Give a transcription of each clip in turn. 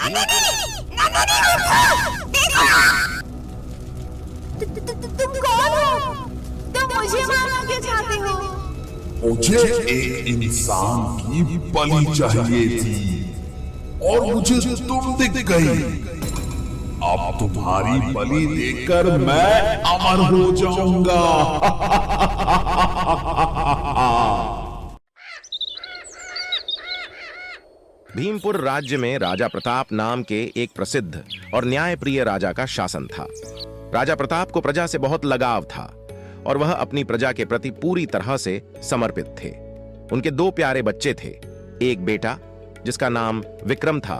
तुम कौन हो? तुम मुझे मारना क्यों चाहते हो? मुझे एक इंसान की बलि चाहिए थी और मुझे तुम दिख गई। अब तुम्हारी बलि देकर मैं अमर हो जाऊंगा। भीमपुर राज्य में राजा प्रताप नाम के एक प्रसिद्ध और न्यायप्रिय राजा का शासन था। राजा प्रताप को प्रजा से बहुत लगाव था और वह अपनी प्रजा के प्रति पूरी तरह से समर्पित थे। उनके 2 प्यारे बच्चे थे, एक बेटा जिसका नाम विक्रम था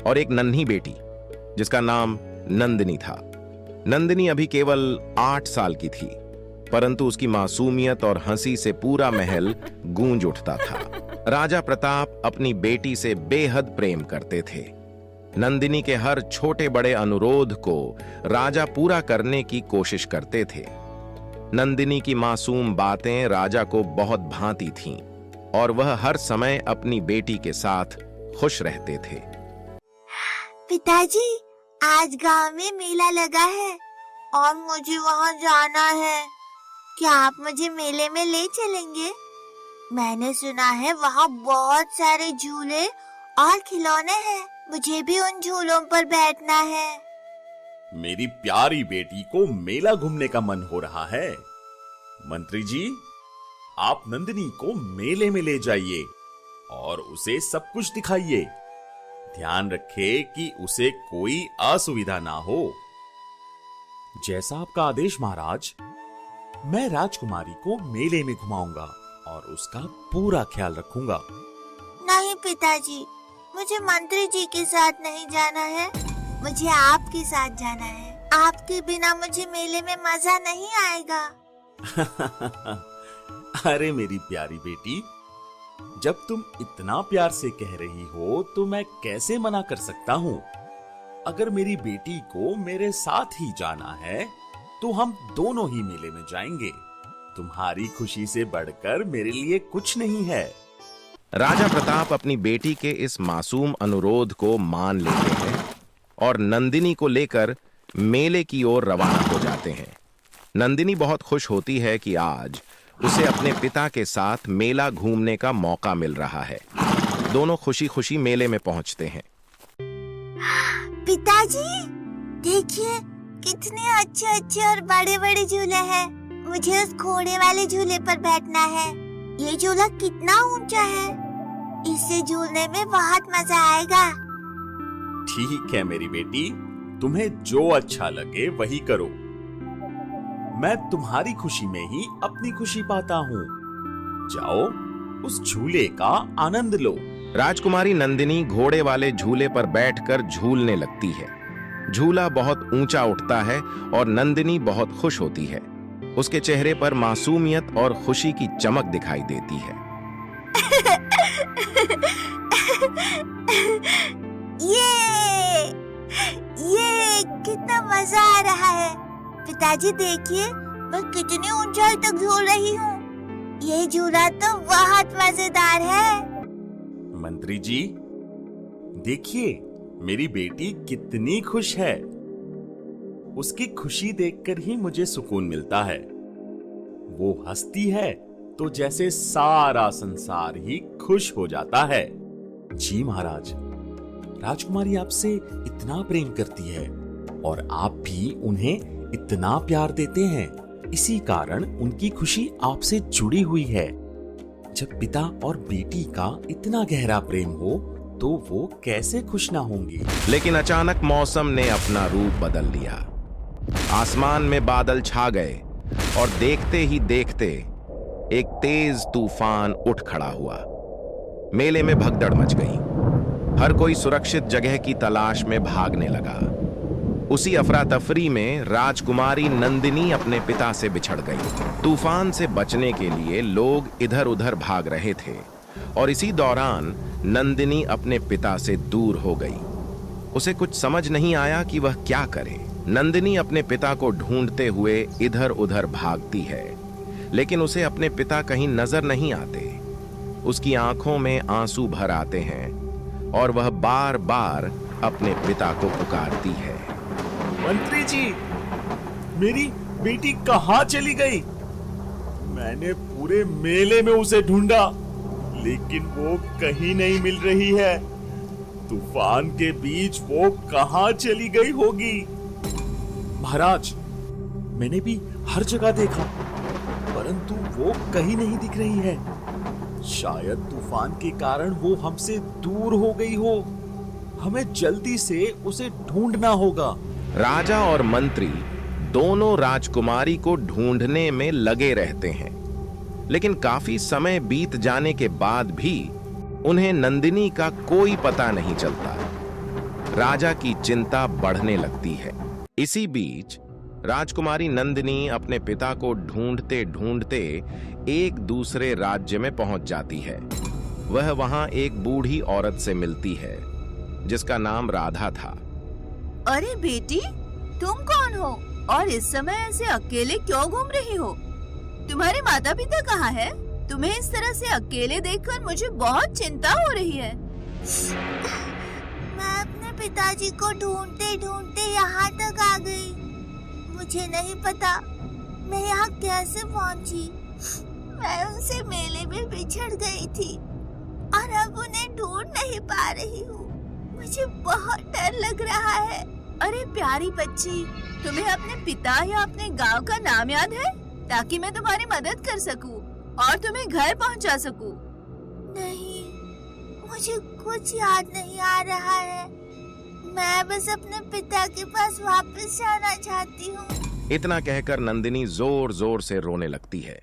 और एक नन्ही बेटी जिसका नाम नंदिनी था। नंदिनी अभी केवल 8 साल की थी, परंतु उसकी मासूमियत और हंसी से पूरा महल गूंज उठता था। राजा प्रताप अपनी बेटी से बेहद प्रेम करते थे। नंदिनी के हर छोटे बड़े अनुरोध को राजा पूरा करने की कोशिश करते थे। नंदिनी की मासूम बातें राजा को बहुत भाती थीं और वह हर समय अपनी बेटी के साथ खुश रहते थे। पिताजी, आज गांव में मेला लगा है और मुझे वहां जाना है। क्या आप मुझे मेले में ले चलेंगे? मैंने सुना है वहाँ बहुत सारे झूले और खिलौने हैं। मुझे भी उन झूलों पर बैठना है। मेरी प्यारी बेटी को मेला घूमने का मन हो रहा है। मंत्री जी, आप नंदिनी को मेले में ले जाइए और उसे सब कुछ दिखाइए। ध्यान रखे कि उसे कोई असुविधा ना हो। जैसा आपका आदेश महाराज। मैं राजकुमारी को मेले में घुमाऊंगा और उसका पूरा ख्याल रखूंगा। नहीं पिताजी, मुझे मंत्री जी के साथ नहीं जाना है। मुझे आपके साथ जाना है। आपके बिना मुझे मेले में मजा नहीं आएगा। अरे मेरी प्यारी बेटी, जब तुम इतना प्यार से कह रही हो तो मैं कैसे मना कर सकता हूँ। अगर मेरी बेटी को मेरे साथ ही जाना है तो हम दोनों ही मेले में जाएंगे। तुम्हारी खुशी से बढ़कर मेरे लिए कुछ नहीं है। राजा प्रताप अपनी बेटी के इस मासूम अनुरोध को मान लेते हैं और नंदिनी को लेकर मेले की ओर रवाना हो जाते हैं। नंदिनी बहुत खुश होती है कि आज उसे अपने पिता के साथ मेला घूमने का मौका मिल रहा है। दोनों खुशी खुशी मेले में पहुंचते हैं। पिताजी, देखिए कितने अच्छे अच्छे और बड़े बड़े झूले हैं। मुझे उस घोड़े वाले झूले पर बैठना है। ये झूला कितना ऊंचा है। इससे झूलने में बहुत मजा आएगा। ठीक है मेरी बेटी, तुम्हें जो अच्छा लगे वही करो। मैं तुम्हारी खुशी में ही अपनी खुशी पाता हूँ। जाओ, उस झूले का आनंद लो। राजकुमारी नंदिनी घोड़े वाले झूले पर बैठकर झूलने लगती है। झूला बहुत ऊंचा उठता है और नंदिनी बहुत खुश होती है। उसके चेहरे पर मासूमियत और खुशी की चमक दिखाई देती है। ये कितना मजा आ रहा है। पिताजी देखिए, मैं कितनी ऊंचाई तक झूल रही हूँ। ये झूला तो बहुत मजेदार है। मंत्री जी, देखिए मेरी बेटी कितनी खुश है। उसकी खुशी देखकर ही मुझे सुकून मिलता है। वो हंसती है तो जैसे सारा संसार ही खुश हो जाता है। जी महाराज, राजकुमारी आपसे इतना प्रेम करती है और आप भी उन्हें इतना प्यार देते हैं। इसी कारण उनकी खुशी आपसे जुड़ी हुई है। जब पिता और बेटी का इतना गहरा प्रेम हो तो वो कैसे खुश ना होंगी। लेकिन अचानक मौसम ने अपना रूप बदल लिया। आसमान में बादल छा गए और देखते ही देखते एक तेज तूफान उठ खड़ा हुआ। मेले में भगदड़ मच गई। हर कोई सुरक्षित जगह की तलाश में भागने लगा। उसी अफरा तफरी में राजकुमारी नंदिनी अपने पिता से बिछड़ गई। तूफान से बचने के लिए लोग इधर उधर भाग रहे थे और इसी दौरान नंदिनी अपने पिता से दूर हो गई। उसे कुछ समझ नहीं आया कि वह क्या करे। नंदिनी अपने पिता को ढूंढते हुए इधर उधर भागती है, लेकिन उसे अपने पिता कहीं नजर नहीं आते। उसकी आंखों में आंसू भर आते हैं और वह बार बार अपने पिता को पुकारती है। मंत्री जी, मेरी बेटी कहाँ चली गई? मैंने पूरे मेले में उसे ढूंढा, लेकिन वो कहीं नहीं मिल रही है। तूफान के बीच वो कहाँ चली गई होगी? महाराज, मैंने भी हर जगह देखा, परंतु वो कहीं नहीं दिख रही है। शायद तूफान के कारण वो हमसे दूर हो गई हो। हमें जल्दी से उसे ढूंढना होगा। राजा और मंत्री दोनों राजकुमारी को ढूंढने में लगे रहते हैं, लेकिन काफी समय बीत जाने के बाद भी उन्हें नंदिनी का कोई पता नहीं चलता। राजा की चिंता बढ़ने लगती है। इसी बीच राजकुमारी नंदिनी अपने पिता को ढूंढते ढूंढते एक दूसरे राज्य में पहुंच जाती है। वह वहां एक बूढ़ी औरत से मिलती है जिसका नाम राधा था। अरे बेटी, तुम कौन हो और इस समय ऐसे अकेले क्यों घूम रही हो? तुम्हारे माता पिता कहाँ हैं? तुम्हें इस तरह से अकेले देखकर मुझे बहुत चिंता हो रही है। मैं अपने पिताजी को ढूंढते ढूंढते यहाँ तक आ गई। मुझे नहीं पता मैं यहाँ कैसे पहुँची। मैं उनसे मेले में बिछड़ गई थी और अब उन्हें ढूंढ नहीं पा रही हूँ। मुझे बहुत डर लग रहा है। अरे प्यारी बच्ची, तुम्हें अपने पिता या अपने गांव का नाम याद है, ताकि मैं तुम्हारी मदद कर सकूं और तुम्हें घर पहुंचा सकूं? नहीं, मुझे कुछ याद नहीं आ रहा है। मैं बस अपने पिता के पास वापस जाना चाहती हूँ। इतना कहकर नंदिनी जोर जोर से रोने लगती है।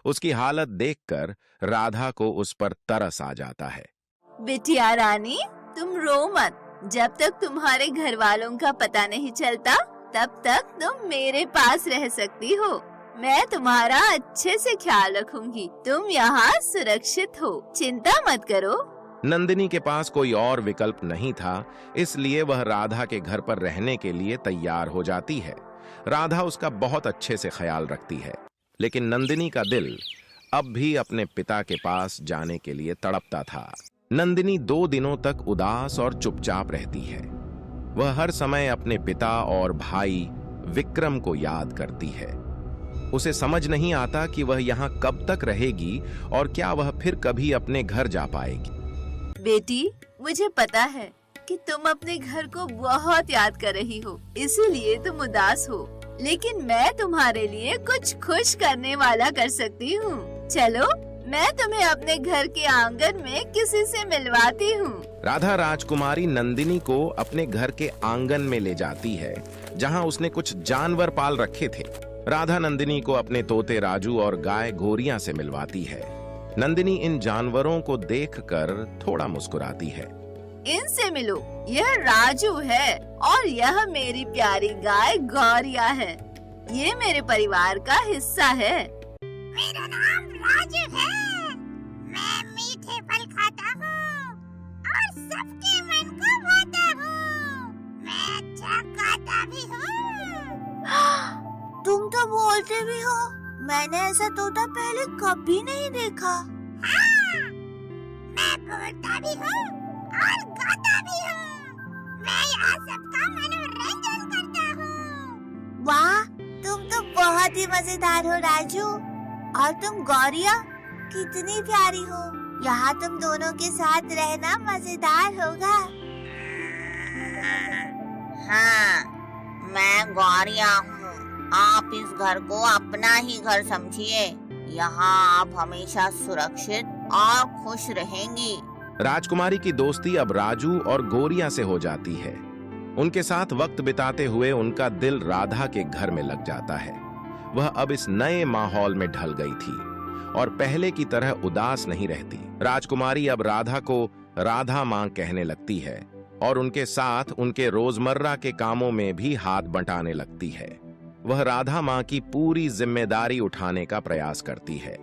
उसकी हालत देखकर राधा को उस पर तरस आ जाता है। बिटिया रानी, तुम रो मत। जब तक तुम्हारे घर वालों का पता नहीं चलता, तब तक तुम मेरे पास रह सकती हो। मैं तुम्हारा अच्छे से ख्याल रखूंगी। तुम यहाँ सुरक्षित हो, चिंता मत करो। नंदिनी के पास कोई और विकल्प नहीं था, इसलिए वह राधा के घर पर रहने के लिए तैयार हो जाती है। राधा उसका बहुत अच्छे से ख्याल रखती है, लेकिन नंदिनी का दिल अब भी अपने पिता के पास जाने के लिए तड़पता था। नंदिनी 2 दिनों तक उदास और चुपचाप रहती है। वह हर समय अपने पिता और भाई विक्रम को याद करती है। उसे समझ नहीं आता कि वह यहाँ कब तक रहेगी और क्या वह फिर कभी अपने घर जा पाएगी। बेटी, मुझे पता है कि तुम अपने घर को बहुत याद कर रही हो, इसीलिए तुम उदास हो। लेकिन मैं तुम्हारे लिए कुछ खुश करने वाला कर सकती हूँ। चलो, मैं तुम्हें अपने घर के आंगन में किसी से मिलवाती हूँ। राधा राजकुमारी नंदिनी को अपने घर के आंगन में ले जाती है, जहाँ उसने कुछ जानवर पाल रखे थे। राधा नंदिनी को अपने तोते राजू और गाय गोरिया से मिलवाती है। नंदिनी इन जानवरों को देखकर थोड़ा मुस्कुराती है। इनसे मिलो, यह राजू है और यह मेरी प्यारी गाय गौरिया है। ये मेरे परिवार का हिस्सा है। मेरा नाम राजू है। मैं मीठे फल खाता हूँ और सबके मन को भाता हूँ। मैं अच्छा गाता भी हूँ। तुम तो बोलते भी हो। मैंने ऐसा तोता पहले कभी नहीं देखा। हाँ, मैं बोलता भी हूँ और गाता भी हूँ। मैं यहाँ सबका मनोरंजन करता हूँ। वाह, तुम तो बहुत ही मजेदार हो राजू। और तुम गौरिया कितनी प्यारी हो। यहाँ तुम दोनों के साथ रहना मजेदार होगा। हाँ, मैं गौरिया हूँ। आप इस घर को अपना ही घर समझिए। यहाँ आप हमेशा सुरक्षित और खुश रहेंगी। राजकुमारी की दोस्ती अब राजू और गोरिया से हो जाती है। उनके साथ वक्त बिताते हुए उनका दिल राधा के घर में लग जाता है। वह अब इस नए माहौल में ढल गई थी और पहले की तरह उदास नहीं रहती। राजकुमारी अब राधा को राधा मां कहने लगती है और उनके साथ उनके रोजमर्रा के कामों में भी हाथ बंटाने लगती है। वह राधा मां की पूरी जिम्मेदारी उठाने का प्रयास करती है।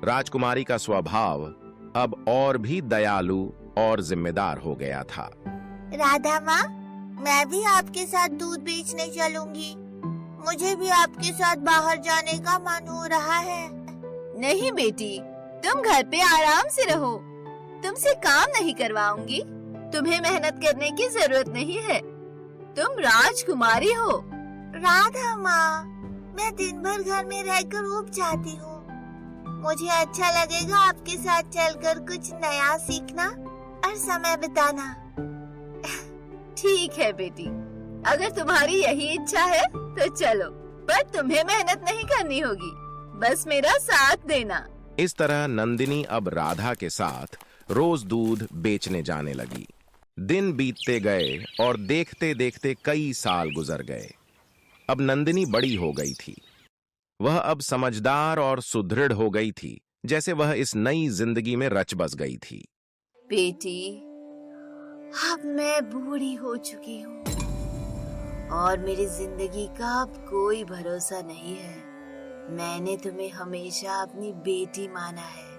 राजकुमारी का स्वभाव अब और भी दयालु और जिम्मेदार हो गया था। राधा माँ, मैं भी आपके साथ दूध बेचने चलूंगी। मुझे भी आपके साथ बाहर जाने का मन हो रहा है। नहीं बेटी, तुम घर पे आराम से रहो। तुमसे काम नहीं करवाऊंगी। तुम्हें मेहनत करने की जरूरत नहीं है, तुम राजकुमारी हो। राधा माँ, मैं दिन भर घर में रहकर ऊब जाती हूँ। मुझे अच्छा लगेगा आपके साथ चलकर कुछ नया सीखना और समय बिताना। ठीक है बेटी, अगर तुम्हारी यही इच्छा है तो चलो, पर तुम्हें मेहनत नहीं करनी होगी, बस मेरा साथ देना। इस तरह नंदिनी अब राधा के साथ रोज दूध बेचने जाने लगी। दिन बीतते गए और देखते देखते कई साल गुजर गए। अब नंदिनी बड़ी हो गई थी। वह अब समझदार और सुदृढ़ हो गई थी, जैसे वह इस नई जिंदगी में रच बस गई थी। बेटी, अब मैं बूढ़ी हो चुकी हूँ और मेरी जिंदगी का अब कोई भरोसा नहीं है। मैंने तुम्हें हमेशा अपनी बेटी माना है,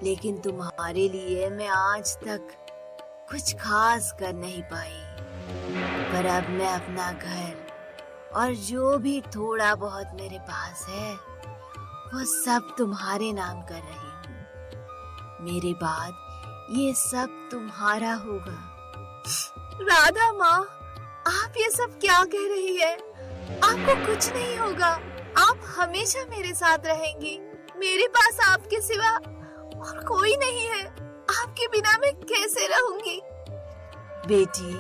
लेकिन तुम्हारे लिए मैं आज तक कुछ खास कर नहीं पाई। पर अब मैं अपना घर और जो भी थोड़ा बहुत मेरे पास है वो सब तुम्हारे नाम कर रही हूँ। मेरे बाद ये सब तुम्हारा होगा। राधा माँ, आप ये सब क्या कह रही है? आपको कुछ नहीं होगा, आप हमेशा मेरे साथ रहेंगी। मेरे पास आपके सिवा और कोई नहीं है, आपके बिना मैं कैसे रहूंगी? बेटी,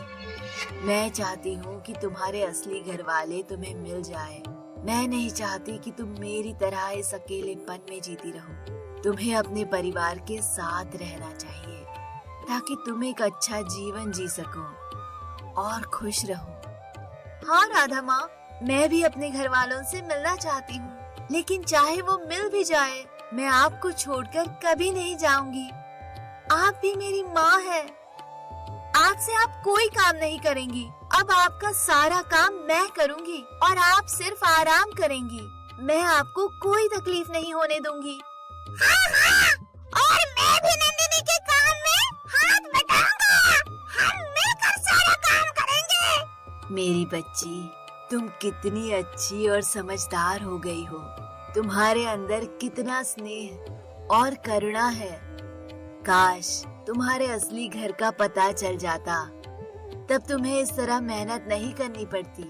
मैं चाहती हूँ कि तुम्हारे असली घर वाले तुम्हें मिल जाए। मैं नहीं चाहती कि तुम मेरी तरह इस अकेलेपन में जीती रहो। तुम्हें अपने परिवार के साथ रहना चाहिए ताकि तुम एक अच्छा जीवन जी सको और खुश रहो। हाँ राधा माँ, मैं भी अपने घर वालों से मिलना चाहती हूँ, लेकिन चाहे वो मिल भी जाए, मैं आपको छोड़कर कभी नहीं जाऊंगी। आप भी मेरी माँ है। आज से आप कोई काम नहीं करेंगी, अब आपका सारा काम मैं करूंगी और आप सिर्फ आराम करेंगी। मैं आपको कोई तकलीफ नहीं होने दूंगी। हाँ, और मैं भी नंदिनी के काम में हाथ बटाऊंगा। हम मिलकर सारा काम करेंगे। मेरी बच्ची, तुम कितनी अच्छी और समझदार हो गई हो। तुम्हारे अंदर कितना स्नेह और करुणा है। काश तुम्हारे असली घर का पता चल जाता, तब तुम्हें इस तरह मेहनत नहीं करनी पड़ती।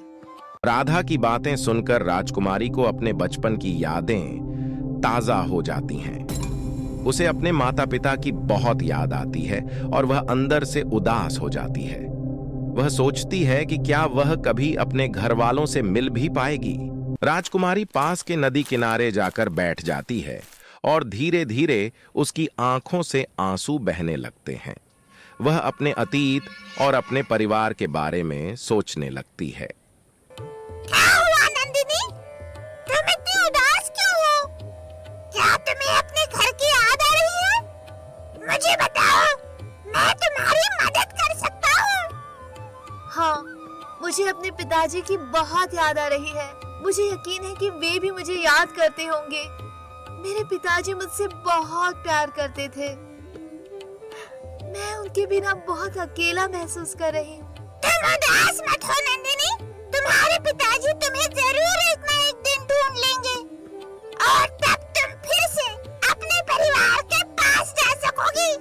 राधा की बातें सुनकर राजकुमारी को अपने बचपन की यादें ताजा हो जाती हैं। उसे अपने माता पिता की बहुत याद आती है और वह अंदर से उदास हो जाती है। वह सोचती है कि क्या वह कभी अपने घर वालों से मिल भी पाएगी। राजकुमारी पास के नदी किनारे जाकर बैठ जाती है और धीरे धीरे उसकी आंखों से आंसू बहने लगते हैं। वह अपने अतीत और अपने परिवार के बारे में सोचने लगती है। क्या हुआ नंदिनी? तुम इतनी उदास क्यों हो? क्या तुम्हें अपने घर की याद आ रही है? मुझे बताओ, मैं तुम्हारी मदद कर सकता हूँ। हाँ, मुझे अपने पिताजी की बहुत याद आ रही है। मुझे यकीन है कि वे भी मुझे याद करते होंगे। मेरे पिताजी मुझसे बहुत प्यार करते थे। मैं उनके बिना बहुत अकेला महसूस कर रही हूँ। तुम उदास मत हो नंदिनी, तुम्हारे पिताजी तुम्हें जरूर एक न एक दिन ढूंढ लेंगे और तब तुम फिर से अपने परिवार के पास जा सकोगी।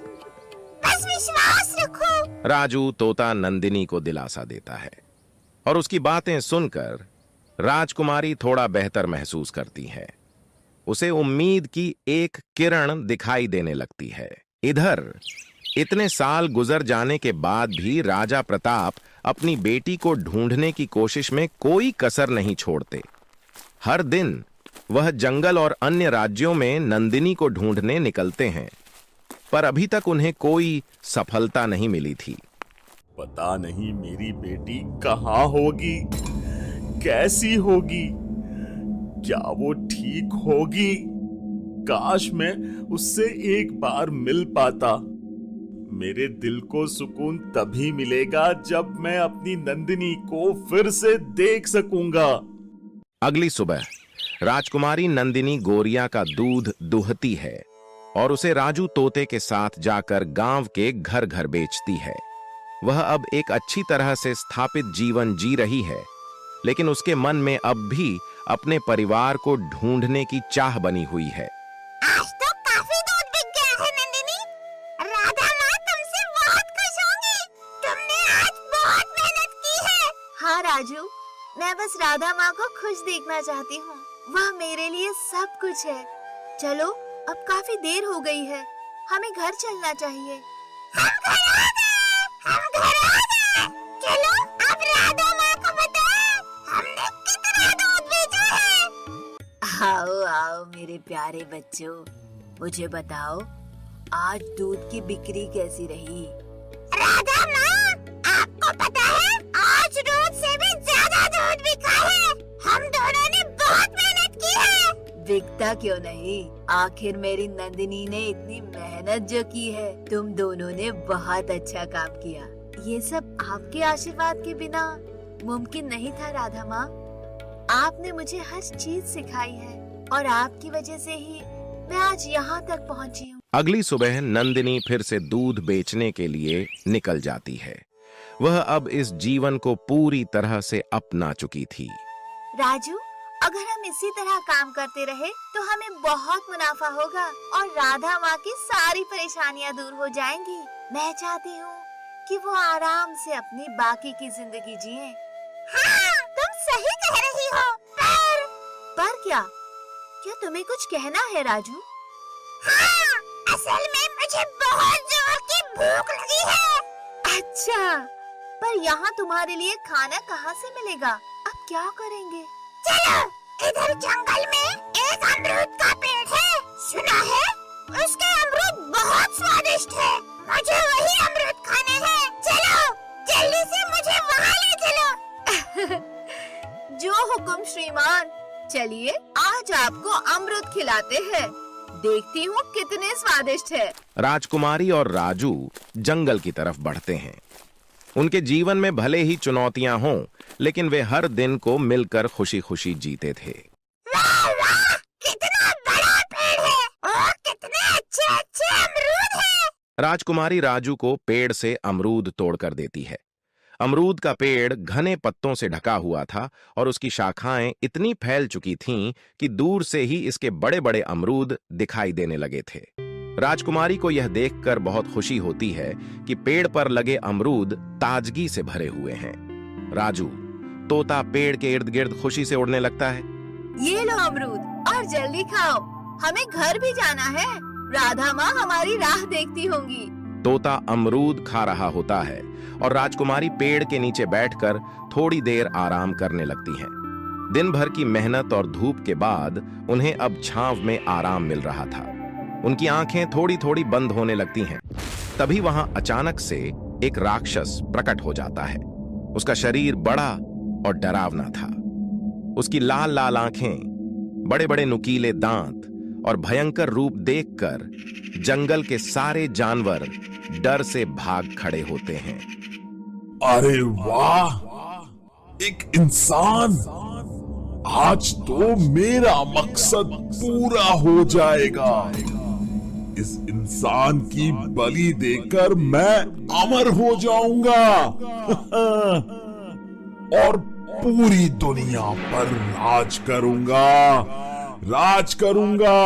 बस विश्वास रखो। राजू तोता नंदिनी को दिलासा देता है और उसकी बातें सुनकर राजकुमारी थोड़ा बेहतर महसूस करती है। उसे उम्मीद की एक किरण दिखाई देने लगती है। इधर इतने साल गुजर जाने के बाद भी राजा प्रताप अपनी बेटी को ढूंढने की कोशिश में कोई कसर नहीं छोड़ते। हर दिन वह जंगल और अन्य राज्यों में नंदिनी को ढूंढने निकलते हैं, पर अभी तक उन्हें कोई सफलता नहीं मिली थी। पता नहीं मेरी बेटी कहाँ होगी, कैसी होगी, क्या वो ठीक होगी? काश मैं उससे एक बार मिल पाता। मेरे दिल को सुकून तभी मिलेगा जब मैं अपनी नंदिनी को फिर से देख सकूंगा। अगली सुबह राजकुमारी नंदिनी गोरिया का दूध दुहती है और उसे राजू तोते के साथ जाकर गांव के घर घर बेचती है। वह अब एक अच्छी तरह से स्थापित जीवन जी रही है, लेकिन उसके मन में अब भी अपने परिवार को ढूंढने की चाह बनी हुई है। आज तो काफी दूध बिक गया है नंदिनी। राधा माँ तुमसे बहुत खुश होंगी। राजू, मैं बस राधा माँ को खुश देखना चाहती हूँ। वह मेरे लिए सब कुछ है। चलो, अब काफी देर हो गई है, हमें घर चलना चाहिए। हम घर आ गए। चलो अब राधा माँ को बताओ हमने कितना दूध बेचा है। आओ आओ मेरे प्यारे बच्चों, मुझे बताओ आज दूध की बिक्री कैसी रही? राधा माँ, आपको पता है आज रोज से भी ज्यादा दूध बिका है। हम दोनों ने बहुत मेहनत की है। बिकता क्यों नहीं, आखिर मेरी नंदिनी ने इतनी मेहनत जो की है। तुम दोनों ने बहुत अच्छा काम किया। ये सब आपके आशीर्वाद के बिना मुमकिन नहीं था राधा माँ। आपने मुझे हर चीज सिखाई है और आपकी वजह से ही मैं आज यहाँ तक पहुँची हूँ। अगली सुबह नंदिनी फिर से दूध बेचने के लिए निकल जाती है। वह अब इस जीवन को पूरी तरह से अपना चुकी थी। राजू, अगर हम इसी तरह काम करते रहे तो हमें बहुत मुनाफा होगा और राधा माँ की सारी परेशानियाँ दूर हो जाएंगी। मैं चाहती हूँ कि वो आराम से अपनी बाकी की जिंदगी जिए। हाँ, तुम सही कह रही हो। पर क्या तुम्हें कुछ कहना है राजू? हाँ, असल में मुझे बहुत जोर की भूख लगी है। अच्छा, पर यहाँ तुम्हारे लिए खाना कहाँ से मिलेगा? अब क्या करेंगे? चलो, इधर जंगल में एक अमरूद का पेड़ है। सुना है उसके अमरूद बहुत स्वादिष्ट है। मुझे वही अमरूद खाने हैं। चलो, जल्दी से मुझे वहाँ ले चलो। जो हुकुम श्रीमान। चलिए, आज आपको अमरूद खिलाते हैं। देखती हूँ कितने स्वादिष्ट है। राजकुमारी और राजू जंगल की तरफ बढ़ते हैं। उनके जीवन में भले ही चुनौतियां हों, लेकिन वे हर दिन को मिलकर खुशी खुशी जीते थे। वाह वाह, कितना बड़ा पेड़ है और कितने अच्छे अच्छे अमरूद हैं। राजकुमारी राजू को पेड़ से अमरूद तोड़कर देती है। अमरूद का पेड़ घने पत्तों से ढका हुआ था और उसकी शाखाएं इतनी फैल चुकी थीं कि दूर से ही इसके बड़े बड़े अमरूद दिखाई देने लगे थे। राजकुमारी को यह देखकर बहुत खुशी होती है कि पेड़ पर लगे अमरूद ताजगी से भरे हुए हैं। राजू, तोता पेड़ के इर्द गिर्द खुशी से उड़ने लगता है। ये लो अमरूद और जल्दी खाओ, हमें घर भी जाना है। राधा माँ हमारी राह देखती होंगी। तोता अमरूद खा रहा होता है और राजकुमारी पेड़ के नीचे बैठकर थोड़ी देर आराम करने लगती हैं। दिन भर की मेहनत और धूप के बाद उन्हें अब छांव में आराम मिल रहा था। उनकी आंखें थोड़ी थोड़ी बंद होने लगती हैं। तभी वहां अचानक से एक राक्षस प्रकट हो जाता है। उसका शरीर बड़ा और डरावना था। उसकी लाल लाल आंखें, बड़े बड़े नुकीले दांत और भयंकर रूप देखकर जंगल के सारे जानवर डर से भाग खड़े होते हैं। अरे वाह, एक इंसान! आज तो मेरा मकसद पूरा हो जाएगा। इस इंसान की बलि देकर मैं अमर हो जाऊंगा और पूरी दुनिया पर राज करूंगा, राज करूंगा।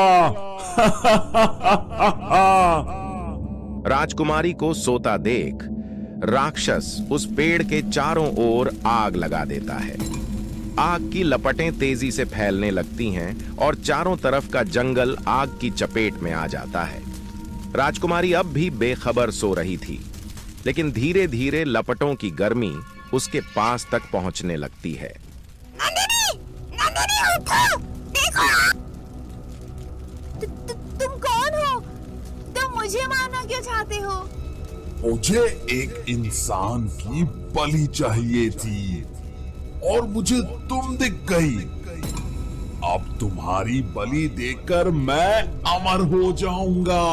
राजकुमारी को सोता देख राक्षस उस पेड़ के चारों ओर आग लगा देता है। आग की लपटें तेजी से फैलने लगती हैं और चारों तरफ का जंगल आग की चपेट में आ जाता है। राजकुमारी अब भी बेखबर सो रही थी, लेकिन धीरे धीरे लपटों की गर्मी उसके पास तक पहुंचने लगती है। नंदिनी, नंदिनी उठो, देखो। तुम कौन हो? तुम मुझे मारना क्यों चाहते हो? मुझे एक इंसान की बलि चाहिए थी और मुझे तुम दिख गई। अब तुम्हारी बलि देकर मैं अमर हो जाऊंगा।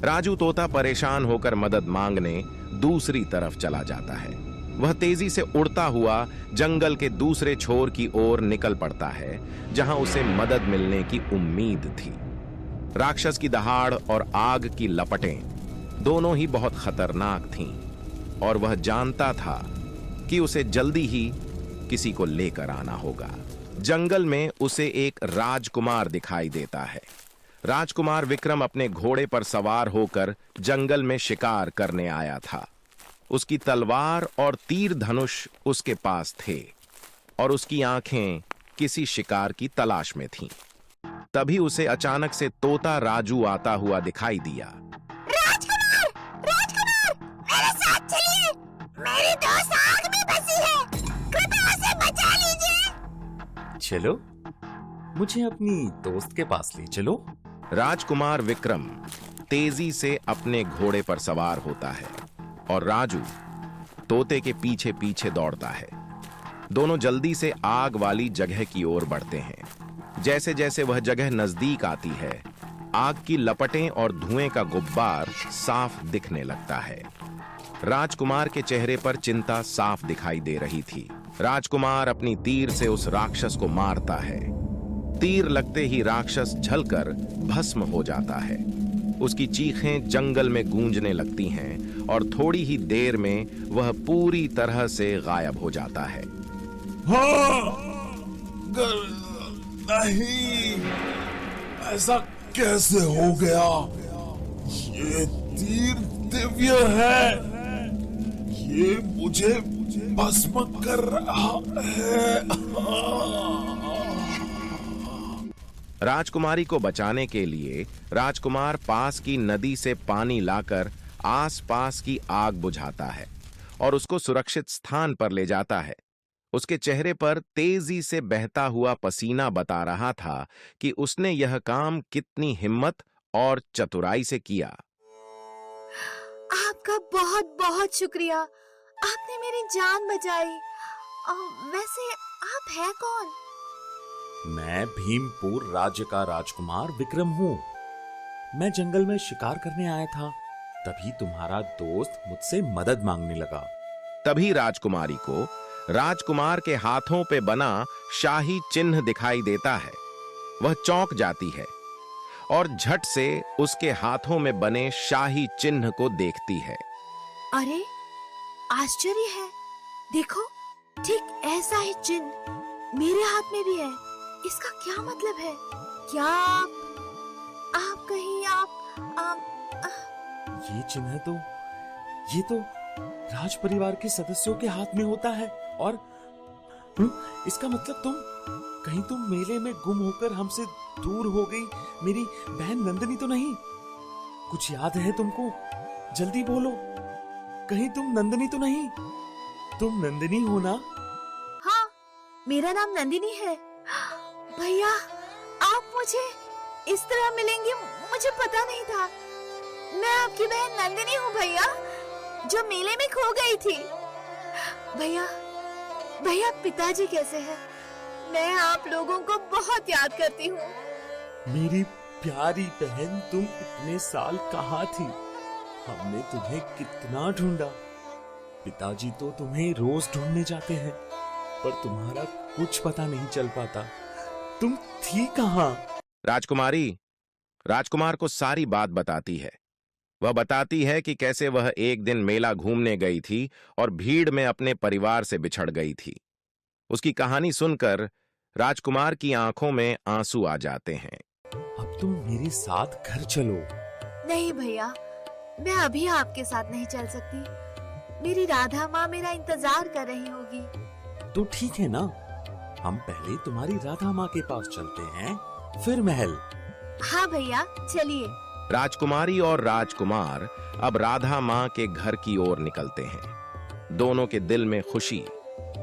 राजू तोता परेशान होकर मदद मांगने दूसरी तरफ चला जाता है। वह तेजी से उड़ता हुआ जंगल के दूसरे छोर की ओर निकल पड़ता है, जहां उसे मदद मिलने की उम्मीद थी। राक्षस की दहाड़ और आग की लपटें दोनों ही बहुत खतरनाक थीं और वह जानता था कि उसे जल्दी ही किसी को लेकर आना होगा। जंगल में उसे एक राजकुमार दिखाई देता है। राजकुमार विक्रम अपने घोड़े पर सवार होकर जंगल में शिकार करने आया था। उसकी तलवार और तीर धनुष उसके पास थे और उसकी आंखें किसी शिकार की तलाश में थीं। तभी उसे अचानक से तोता राजू आता हुआ दिखाई दिया। राजकुमार, राजकुमार, मेरे साथ चलिए। मेरी दोस्त आग में फंसी है, कृपया उसे बचा लीजिए। चलो, मुझे अपनी दोस्त के पास ले चलो। राजकुमार विक्रम तेजी से अपने घोड़े पर सवार होता है और राजू तोते के पीछे पीछे दौड़ता है। दोनों जल्दी से आग वाली जगह की ओर बढ़ते हैं। जैसे जैसे वह जगह नजदीक आती है, आग की लपटें और धुएं का गुब्बार साफ दिखने लगता है। राजकुमार के चेहरे पर चिंता साफ दिखाई दे रही थी। राजकुमार अपनी तीर से उस राक्षस को मारता है। तीर लगते ही राक्षस झलकर भस्म हो जाता है। उसकी चीखें जंगल में गूंजने लगती हैं और थोड़ी ही देर में वह पूरी तरह से गायब हो जाता है। हाँ, नहीं, ऐसा कैसे हो गया? ये तीर दिव्य है, ये मुझे भस्म कर रहा है। राजकुमारी को बचाने के लिए राजकुमार पास की नदी से पानी लाकर आसपास की आग बुझाता है और उसको सुरक्षित स्थान पर ले जाता है। उसके चेहरे पर तेजी से बहता हुआ पसीना बता रहा था कि उसने यह काम कितनी हिम्मत और चतुराई से किया। आपका बहुत बहुत शुक्रिया, आपने मेरी जान बचाई। वैसे आप हैं कौन? मैं भीमपुर राज्य का राजकुमार विक्रम हूँ। मैं जंगल में शिकार करने आया था, तभी तुम्हारा दोस्त मुझसे मदद मांगने लगा। तभी राजकुमारी को राजकुमार के हाथों पे बना शाही चिन्ह दिखाई देता है। वह चौंक जाती है और झट से उसके हाथों में बने शाही चिन्ह को देखती है। अरे आश्चर्य है, देखो ठीक ऐसा ही चिन्ह मेरे हाथ में भी है। इसका क्या मतलब है? क्या आप कहीं ये चिन्ह ये तो राज परिवार के सदस्यों के हाथ में होता है और इसका मतलब तुम मेले में गुम होकर हमसे दूर हो गई मेरी बहन नंदिनी तो नहीं? कुछ याद है तुमको? जल्दी बोलो, कहीं तुम नंदिनी तो नहीं? तुम नंदिनी हो ना? हाँ, मेरा नाम नंदिनी है। भैया, आप मुझे इस तरह मिलेंगे मुझे पता नहीं था। मैं आपकी बहन नंदिनी हूँ भैया, जो मेले में खो गई थी। भैया पिताजी कैसे हैं? मैं आप लोगों को बहुत याद करती हूँ। मेरी प्यारी बहन, तुम इतने साल कहाँ थी? हमने तुम्हें कितना ढूंढा। पिताजी तो तुम्हें रोज ढूंढने जाते हैं, पर तुम्हारा कुछ पता नहीं चल पाता। तुम थी कहाँ? राजकुमारी राजकुमार को सारी बात बताती है। वह बताती है कि कैसे वह एक दिन मेला घूमने गई थी और भीड़ में अपने परिवार से बिछड़ गई थी। उसकी कहानी सुनकर राजकुमार की आंखों में आंसू आ जाते हैं। अब तुम मेरे साथ घर चलो। नहीं भैया, मैं अभी आपके साथ नहीं चल सकती। मेरी राधा माँ मेरा इंतजार कर रही होगी। तो ठीक है ना, हम पहले तुम्हारी राधा माँ के पास चलते हैं, फिर महल। हाँ भैया, चलिए। राजकुमारी और राजकुमार अब राधा माँ के घर की ओर निकलते हैं। दोनों के दिल में खुशी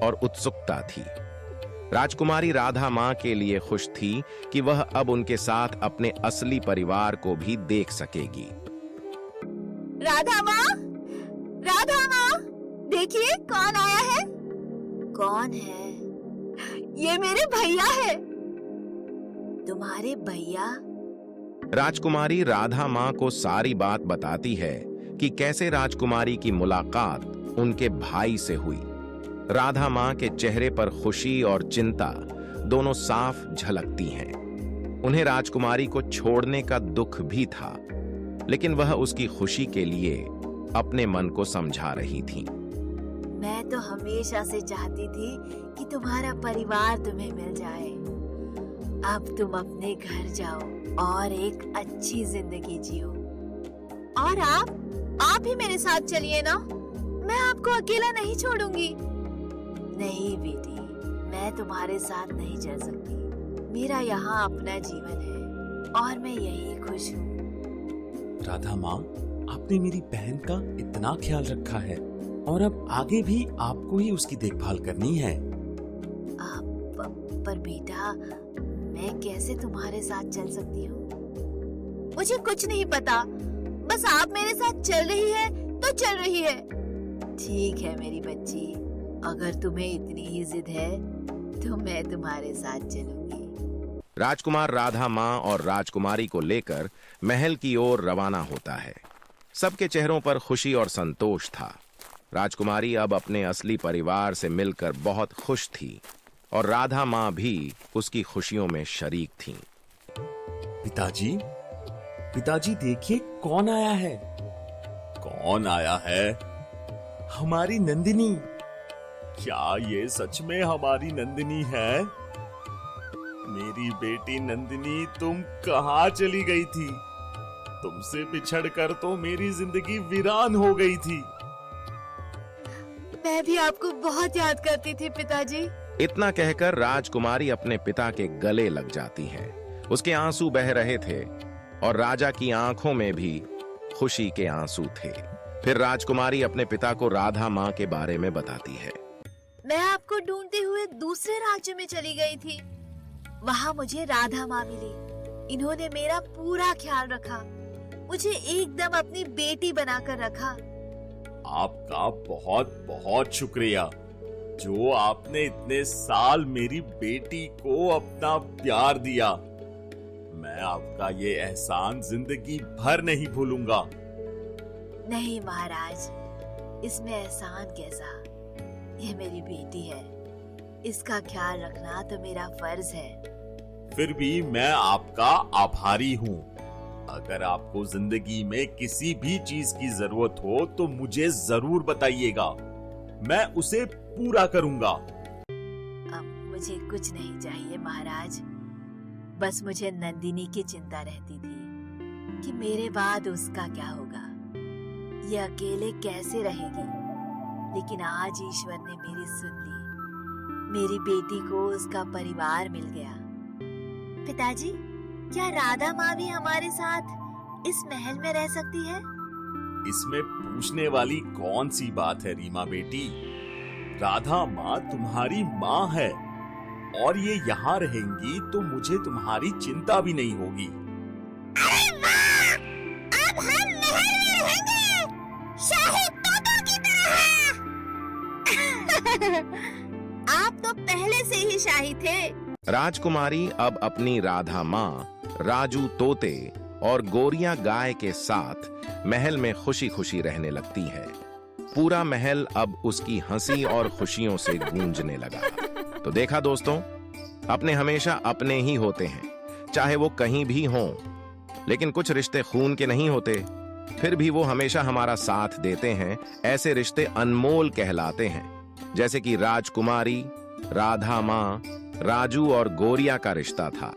और उत्सुकता थी। राजकुमारी राधा माँ के लिए खुश थी कि वह अब उनके साथ अपने असली परिवार को भी देख सकेगी। राधा माँ, देखिए कौन आया है। कौन है? ये मेरे भैया है। तुम्हारे भैया? राजकुमारी राधा माँ को सारी बात बताती है कि कैसे राजकुमारी की मुलाकात उनके भाई से हुई। राधा माँ के चेहरे पर खुशी और चिंता दोनों साफ झलकती हैं। उन्हें राजकुमारी को छोड़ने का दुख भी था, लेकिन वह उसकी खुशी के लिए अपने मन को समझा रही थी। मैं तो हमेशा से चाहती थी कि तुम्हारा परिवार तुम्हें मिल जाए। अब तुम अपने घर जाओ और एक अच्छी जिंदगी जियो। और आप भी मेरे साथ चलिए ना। मैं आपको अकेला नहीं छोड़ूंगी। नहीं बेटी, मैं तुम्हारे साथ नहीं चल सकती। मेरा यहाँ अपना जीवन है और मैं यही खुश हूँ। राधा माँ, आपने मेरी बहन का इतना ख्याल रखा है और अब आगे भी आपको ही उसकी देखभाल करनी है। पर बेटा, मैं कैसे तुम्हारे साथ चल सकती हूँ? मुझे कुछ नहीं पता, बस आप मेरे साथ चल रही है तो चल रही है। ठीक है मेरी बच्ची, अगर तुम्हें इतनी ही जिद है तो मैं तुम्हारे साथ चलूंगी। राजकुमार राधा माँ और राजकुमारी को लेकर महल की ओर रवाना होता है। सबके चेहरों पर खुशी और संतोष था। राजकुमारी अब अपने असली परिवार से मिलकर बहुत खुश थी और राधा माँ भी उसकी खुशियों में शरीक थीं। पिताजी, पिताजी देखिए कौन आया है। कौन आया है? हमारी नंदिनी। क्या ये सच में हमारी नंदिनी है? मेरी बेटी नंदिनी, तुम कहाँ चली गई थी? तुमसे बिछड़कर तो मेरी जिंदगी वीरान हो गई थी। मैं भी आपको बहुत याद करती थी पिताजी। इतना कहकर राजकुमारी अपने पिता के गले लग जाती है। उसके आंसू बह रहे थे और राजा की आंखों में भी खुशी के आंसू थे। फिर राजकुमारी अपने पिता को राधा माँ के बारे में बताती है। मैं आपको ढूंढते हुए दूसरे राज्य में चली गई थी। वहाँ मुझे राधा माँ मिली। इन्होंने मेरा पूरा ख्याल रखा, मुझे एकदम अपनी बेटी बनाकर रखा। आपका बहुत बहुत शुक्रिया, जो आपने इतने साल मेरी बेटी को अपना प्यार दिया। मैं आपका ये एहसान जिंदगी भर नहीं भूलूंगा। नहीं महाराज, इसमें एहसान कैसा? ये मेरी बेटी है, इसका ख्याल रखना तो मेरा फर्ज है। फिर भी मैं आपका आभारी हूँ। अगर आपको जिंदगी में किसी भी चीज की जरूरत हो तो मुझे जरूर बताइएगा, मैं उसे पूरा करूंगा। अब मुझे कुछ नहीं चाहिए महाराज, बस मुझे नंदिनी की चिंता रहती थी कि मेरे बाद उसका क्या होगा, ये अकेले कैसे रहेगी। लेकिन आज ईश्वर ने मेरी सुन ली, मेरी बेटी को उसका परिवार मिल गया। पिताजी, क्या राधा माँ भी हमारे साथ इस महल में रह सकती है? इसमें पूछने वाली कौन सी बात है रीमा बेटी? राधा माँ तुम्हारी माँ है और ये यहाँ रहेंगी तो मुझे तुम्हारी चिंता भी नहीं होगी। अरे वाह! अब हम महल में रहेंगे, शाही तोतों की तरह। आप तो पहले से ही शाही थे। राजकुमारी अब अपनी राधा माँ, राजू तोते और गोरिया गाय के साथ महल में खुशी खुशी रहने लगती है। पूरा महल अब उसकी हंसी और खुशियों से गूंजने लगा। तो देखा दोस्तों, अपने हमेशा अपने ही होते हैं, चाहे वो कहीं भी हों। लेकिन कुछ रिश्ते खून के नहीं होते, फिर भी वो हमेशा हमारा साथ देते हैं। ऐसे रिश्ते अनमोल कहलाते हैं, जैसे कि राजकुमारी, राधा माँ, राजू और गोरिया का रिश्ता था।